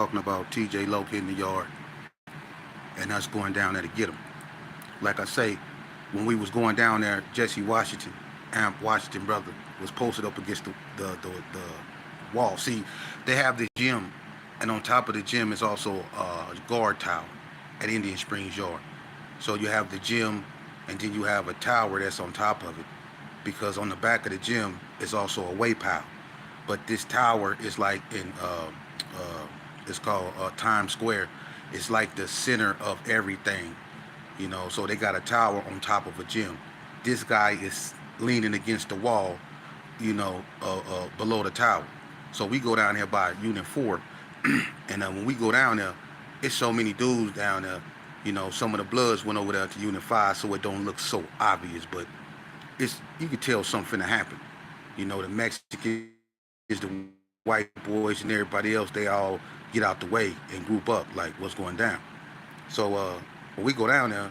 talking about TJ Loke in the yard and us going down there to get him. Like I say, when we was going down there, Jesse Washington, Amp Washington brother, was posted up against the wall. See, they have this gym, and on top of the gym is also a guard tower at Indian Springs Yard. So you have the gym, and then you have a tower that's on top of it, because on the back of the gym is also a way pile. But this tower is like in it's called Times Square. It's like the center of everything, So they got a tower on top of a gym. This guy is leaning against the wall, below the tower. So we go down here by Unit 4, and when we go down there, it's so many dudes down there. Some of the Bloods went over there to Unit 5, so it don't look so obvious, but you could tell something to happen. The Mexicans, the white boys, and everybody else, they all get out the way and group up, like what's going down. So when we go down there,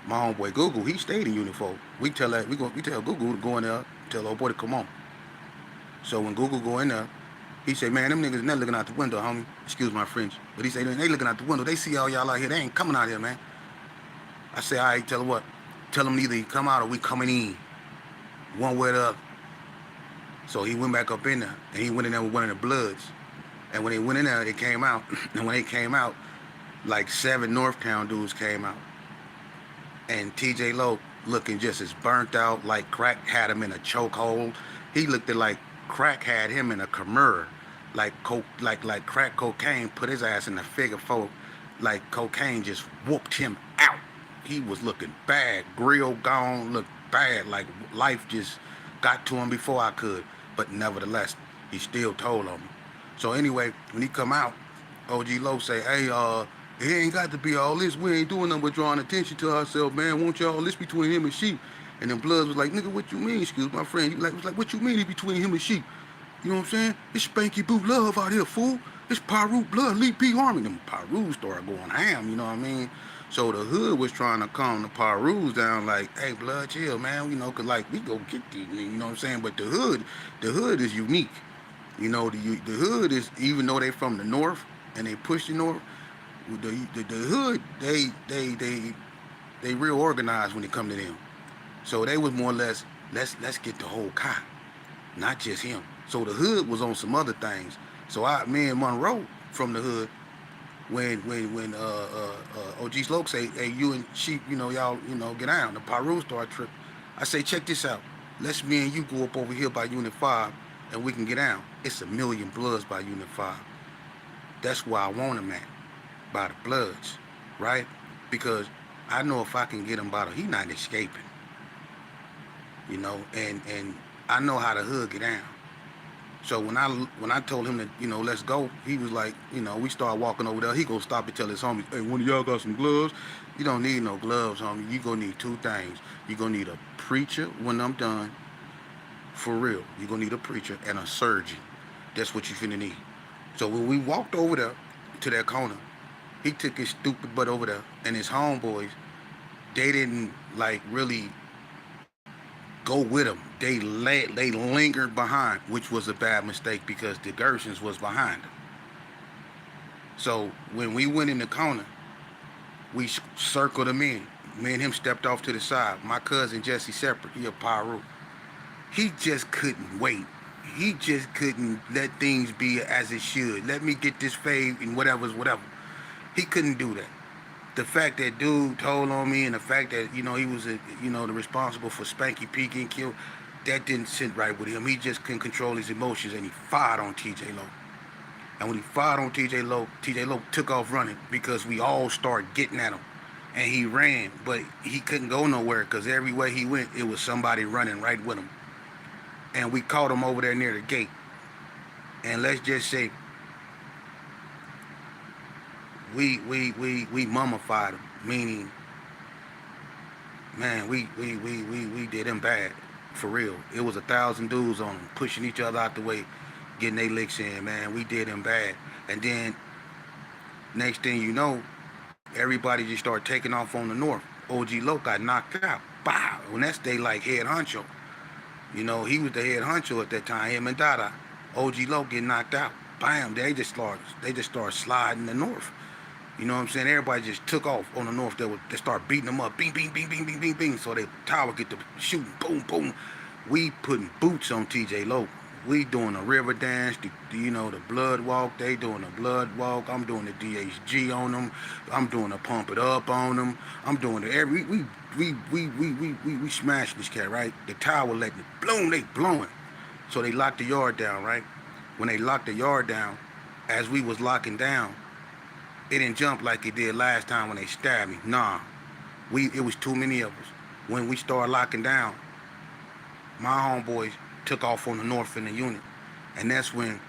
my homeboy Google, he stayed in Unit 4. We tell Google to go in there, tell old boy to come on. So when Google go in there, he say, man, them niggas not looking out the window, homie. Excuse my French. But he say, they looking out the window. They see all y'all out here. They ain't coming out here, man. I say, all right, tell them what? Tell them either you come out or we coming in. One way or the other. So he went back up in there, and he went in there with one of the Bloods. And when they went in there, they came out. And when they came out, like 7 Northtown dudes came out. And TJ Lowe looking just as burnt out, like crack had him in a chokehold. He looked at like crack had him in a Kimura, like crack cocaine put his ass in a figure 4, like cocaine just whooped him out. He was looking bad, grill gone, looked bad, like life just got to him before I could. But nevertheless, he still told on me. So anyway, when he come out, OG Lowe say, hey, it ain't got to be all this. We ain't doing nothing but drawing attention to ourselves, man. Won't y'all this between him and Sheep? And then Bloods was like, nigga, what you mean? Excuse my friend. He was like, what you mean it's between him and Sheep? You know what I'm saying? It's Spanky Boot Love out here, fool. It's Pyru Blood, Lee P. Army. Them Pyru started going ham, you know what I mean? So the hood was trying to calm the Pyrus down, like, hey, Blood, chill, man. Cause like we go get these, you know what I'm saying? But the hood is unique. The hood is, even though they from the north and they push the north, the hood, they real organized when it come to them. So they was more or less, let's get the whole cop, not just him. So the hood was on some other things. So me and Monroe from the hood, when OG Sloke say, hey, you and Sheep, y'all, get down. The Pyru Star trip. I say, check this out. Let's me and you go up over here by Unit 5 and we can get down. It's 1 million Bloods by Unit 5. That's where I want them at, by the Bloods, right? Because I know if I can get him by he not escaping. And I know how the hood get down. So when I told him that, let's go, he was like, we started walking over there. He gonna stop and tell his homies, hey, one of y'all got some gloves? You don't need no gloves, homie. You gonna need 2 things. You gonna need a preacher when I'm done, for real. You gonna need a preacher and a surgeon. That's what you finna need. So when we walked over there to that corner, he took his stupid butt over there, and his homeboys, they didn't like really go with him. They lingered behind, which was a bad mistake because the Gersons was behind them. So when we went in the corner, we circled him in. Me and him stepped off to the side. My cousin Jesse separate, he a Pyru. He just couldn't wait. He just couldn't let things be as it should. Let me get this fade and whatever's whatever. He couldn't do that. The fact that dude told on me and the fact that, he was, the responsible for Spanky P getting killed, that didn't sit right with him. He just couldn't control his emotions and he fired on TJ Lowe. And when he fired on TJ Lowe took off running because we all started getting at him. And he ran, but he couldn't go nowhere because everywhere he went, it was somebody running right with him. And we caught him over there near the gate. And let's just say, we mummified him, meaning, man, we did him bad, for real. It was 1,000 dudes on him, pushing each other out the way, getting their licks in, man. We did him bad. And then, next thing you know, everybody just started taking off on the north. OG Loke got knocked out. Bow! And that's they like head honcho. He was the head honcho at that time, him and Dada. OG Loke get knocked out. bam, they just start sliding the north. You know what I'm saying? Everybody just took off on the north. They start beating them up. Bing, bing, bing, bing, bing, bing, bing. So the tower get to shooting. Boom, boom. We putting boots on TJ Low. We doing a river dance. The blood walk. They doing a blood walk. I'm doing the DHG on them. I'm doing a pump it up on them. I'm doing the every. We smashed this cat, right? The tower letting it bloom. They blowing. So they locked the yard down, right? When they locked the yard down, as we was locking down, it didn't jump like it did last time when they stabbed me. Nah, it was too many of us. When we started locking down, my homeboys took off on the north in the unit, and that's when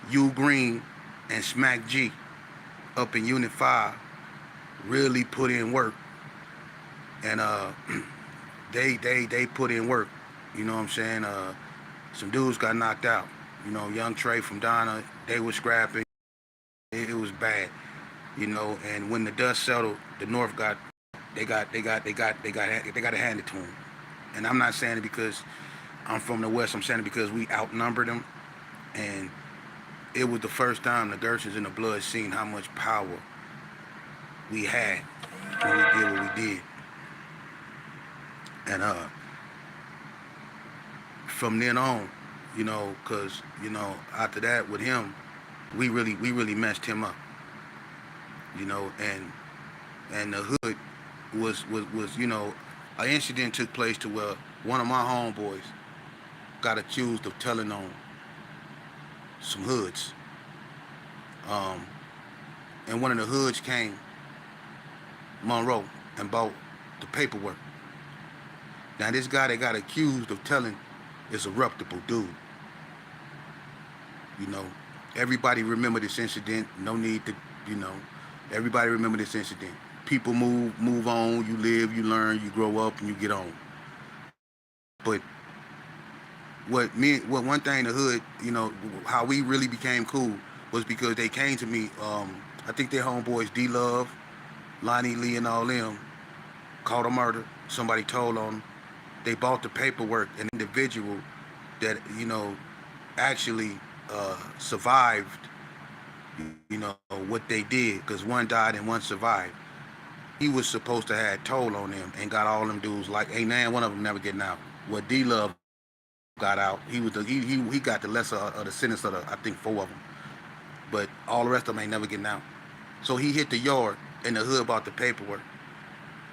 U Green and Smack G up in Unit 5 really put in work, and they put in work. You know what I'm saying? Some dudes got knocked out. Young Trey from Donna, they was scrapping. It was bad. And when the dust settled, the North got it handed to them. And I'm not saying it because I'm from the West. I'm saying it because we outnumbered them, and it was the first time the Gershons and the Bloods seen how much power we had when we did what we did. And from then on, cause after that with him, we really messed him up. And the hood was an incident took place to where one of my homeboys got accused of telling on some hoods. And one of the hoods came, Monroe, and bought the paperwork. Now this guy that got accused of telling is a reputable dude. Everybody remember this incident. No need to, everybody remember this incident. People move on, you live, you learn, you grow up, and you get on. But what one thing the hood, how we really became cool was because they came to me, I think their homeboys D-Love, Lonnie Lee and all them, caught a murder. Somebody told on them. They bought the paperwork. An individual that, actually survived, what they did, because one died and one survived. He was supposed to have told on them and got all them dudes like, ain't one of them never getting out. What D-Love got out, he got the lesser of the sentence of I think 4 of them. But all the rest of them ain't never getting out. So he hit the yard and the hood bought the paperwork.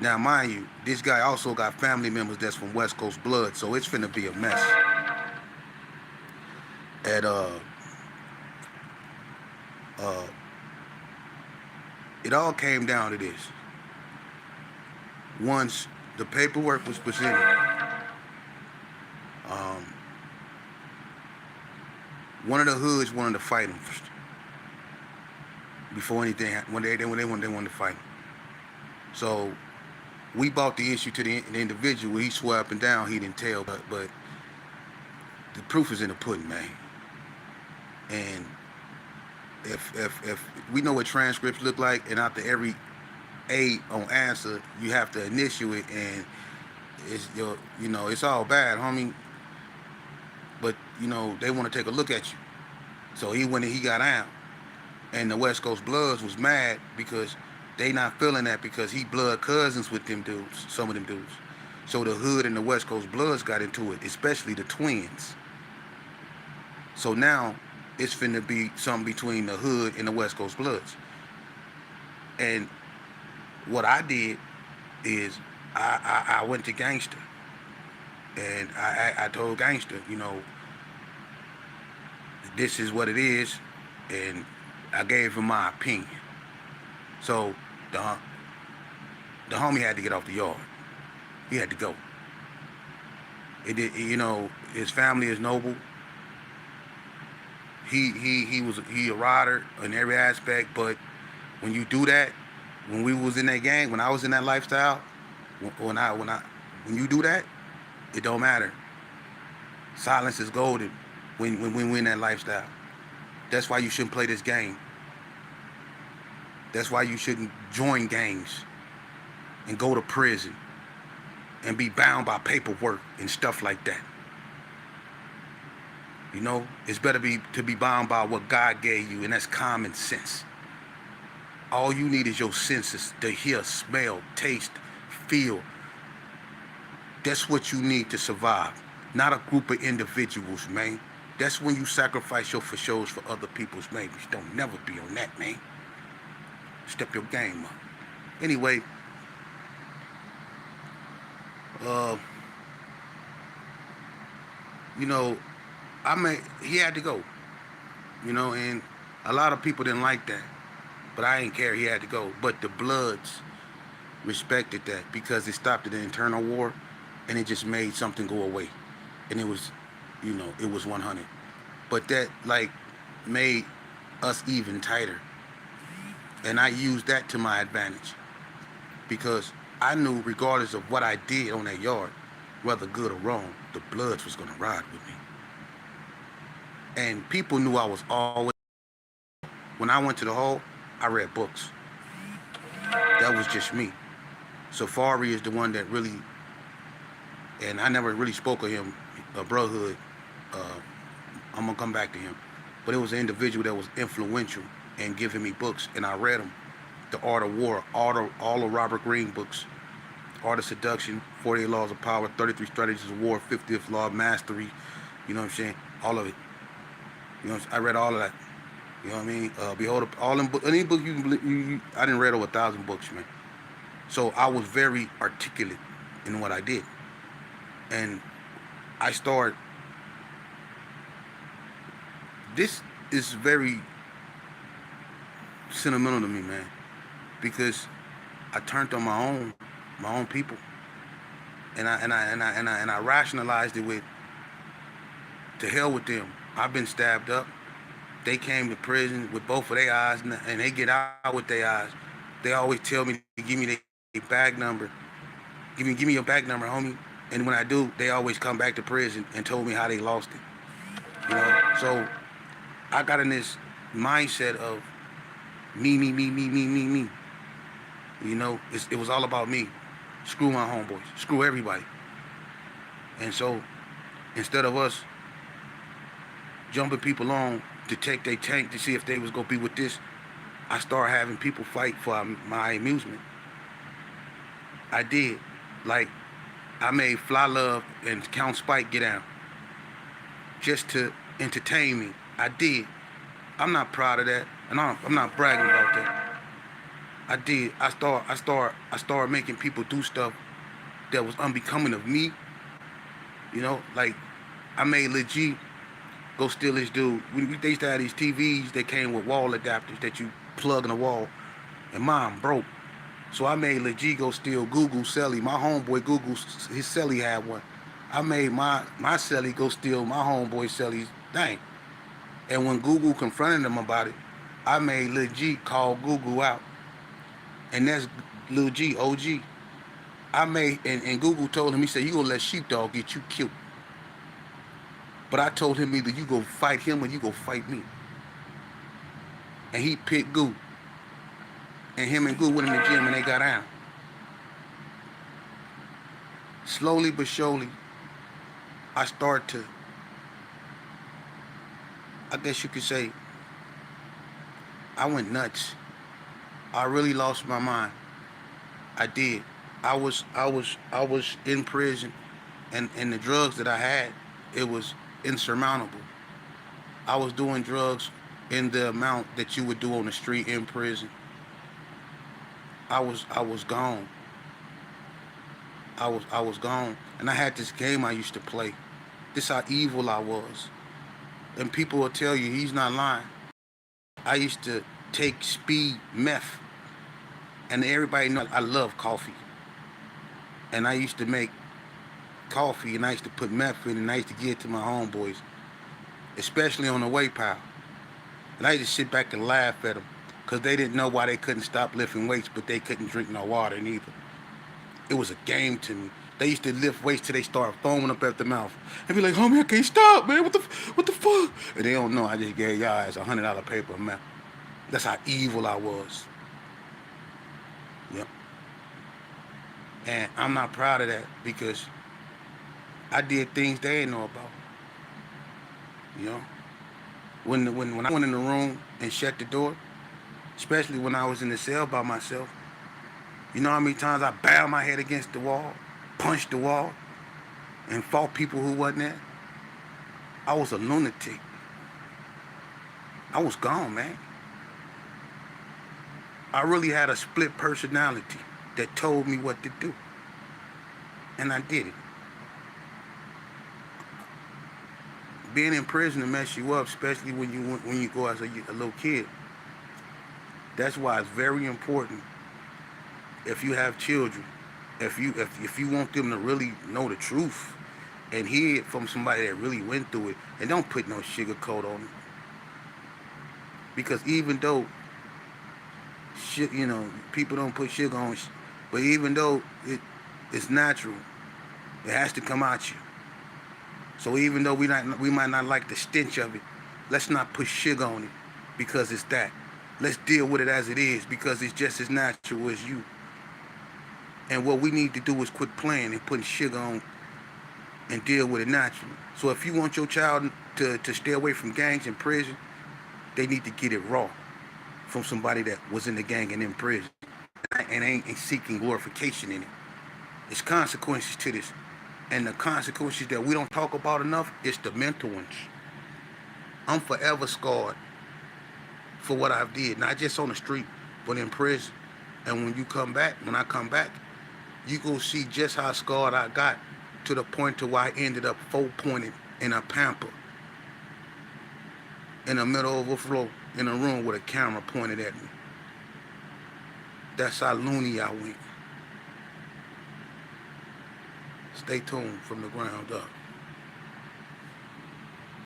Now, mind you, this guy also got family members that's from West Coast blood, so it's finna be a mess. And it all came down to this. Once the paperwork was presented, one of the hoods wanted to fight him first. Before anything happened, when they wanted to fight him. So we brought the issue to the individual. He swore up and down he didn't tell, but the proof is in the pudding, man. And if we know what transcripts look like, and after every A on answer, you have to initial it, and it's all bad, homie. But they want to take a look at you. So he went and he got out, and the West Coast Bloods was mad because they not feeling that because he blood cousins with them dudes, some of them dudes. So the hood and the West Coast Bloods got into it, especially the twins. So now it's finna be something between the hood and the West Coast Bloods. And what I did is I went to Gangster, and I told Gangster, this is what it is, and I gave him my opinion. So the homie had to get off the yard. He had to go. It did, his family is noble. He was a rider in every aspect, but when you do that, when we was in that gang, when I was in that lifestyle, when you do that, it don't matter. Silence is golden when we in that lifestyle. That's why you shouldn't play this game. That's why you shouldn't join gangs and go to prison and be bound by paperwork and stuff like that. You know, it's better to be bound by what God gave you, and that's common sense. All you need is your senses to hear, smell, taste, feel. That's what you need to survive, not a group of individuals, man. That's when you sacrifice your for shows for other people's babies. Don't never be on that, man. Step your game up. Anyway, uh, you know, he had to go, and a lot of people didn't like that, but I didn't care. He had to go. But the Bloods respected that because it stopped the internal war, and it just made something go away, and it was, it was 100. But that like made us even tighter, and I used that to my advantage because I knew regardless of what I did on that yard, whether good or wrong, the Bloods was gonna ride with me, and people knew I was always. When I went to the hall, I read books. That was just me. Safari is the one that really, and I never really spoke of him, brotherhood. Uh, I'm gonna come back to him, but it was an individual that was influential in giving me books, and I read them. The Art of War, all of Robert Greene books, Art of Seduction, 48 Laws of Power, 33 Strategies of War, 50th Law of Mastery. You know what I'm saying? All of it. I read all of that. You know what I mean? Behold, all them books, any book I didn't read over 1,000 books, man. So I was very articulate in what I did, and I started. This is very sentimental to me, man, because I turned on my own people, and I rationalized it with, to hell with them. I've been stabbed up. They came to prison with both of their eyes, and they get out with their eyes. They always tell me to give me their bag number. Give me your bag number, homie. And when I do, they always come back to prison and told me how they lost it. So I got in this mindset of me, me, me, me, me, me, me. It was all about me. Screw my homeboys. Screw everybody. And so instead of us jumping people on to take their tank to see if they was gonna be with this, I started having people fight for my amusement. I did. Like, I made Fly Love and Count Spike get down just to entertain me. I did. I'm not proud of that, and I'm not bragging about that. I did. I started making people do stuff that was unbecoming of me. Like I made Lil G go steal this dude. They used to have these TVs that came with wall adapters that you plug in the wall, and mine broke. So I made Lil G go steal Google Celly. My homeboy Google, his Celly had one. I made my Celly go steal my homeboy Celly's thing. And when Google confronted him about it, I made Lil G call Google out. And that's Lil G, OG. And Google told him, he said, you gonna let Sheepdog get you killed. But I told him either you go fight him or you go fight me. And he picked Goo. And him and Goo went in the gym and they got out. Slowly but surely, I start to, I guess you could say, I went nuts. I really lost my mind. I did. I was in prison, and the drugs that I had, it was insurmountable. I was doing drugs in the amount that you would do on the street in prison. I was gone. I was gone, and I had this game I used to play. This how evil I was, and people will tell you he's not lying. I used to take speed meth, and everybody knows I love coffee, and I used to make coffee, and I used to put meth in, and I used to give it to my homeboys, especially on the weight pile. And I used to sit back and laugh at them, because they didn't know why they couldn't stop lifting weights, but they couldn't drink no water neither. It was a game to me. They used to lift weights till they start foaming up at the mouth. And be like, homie, I can't stop, man. What the fuck? And they don't know I just gave y'all ass $100 paper of meth. That's how evil I was. Yep. And I'm not proud of that because I did things they didn't know about. You know, when I went in the room and shut the door, especially when I was in the cell by myself, you know how many times I banged my head against the wall, punched the wall, and fought people who wasn't there? I was a lunatic. I was gone, man. I really had a split personality that told me what to do, and I did it. Being in prison will mess you up, especially when you go as a little kid. That's why it's very important, if you have children, if you want them to really know the truth and hear it from somebody that really went through it, and don't put no sugar coat on it. Because even though people don't put sugar on, but even though it's natural, it has to come out you. So even though we might not like the stench of it, let's not put sugar on it because it's that. Let's deal with it as it is because it's just as natural as you. And what we need to do is quit playing and putting sugar on and deal with it naturally. So if you want your child to stay away from gangs in prison, they need to get it raw from somebody that was in the gang and in prison and ain't seeking glorification in it. There's consequences to this. And the consequences that we don't talk about enough is the mental ones. I'm forever scarred for what I've did, not just on the street, but in prison. And when I come back, you go see just how scarred I got, to the point to where I ended up 4-pointed in a pamper in the middle of a floor in a room with a camera pointed at me. That's how loony I went. Stay tuned from the ground up.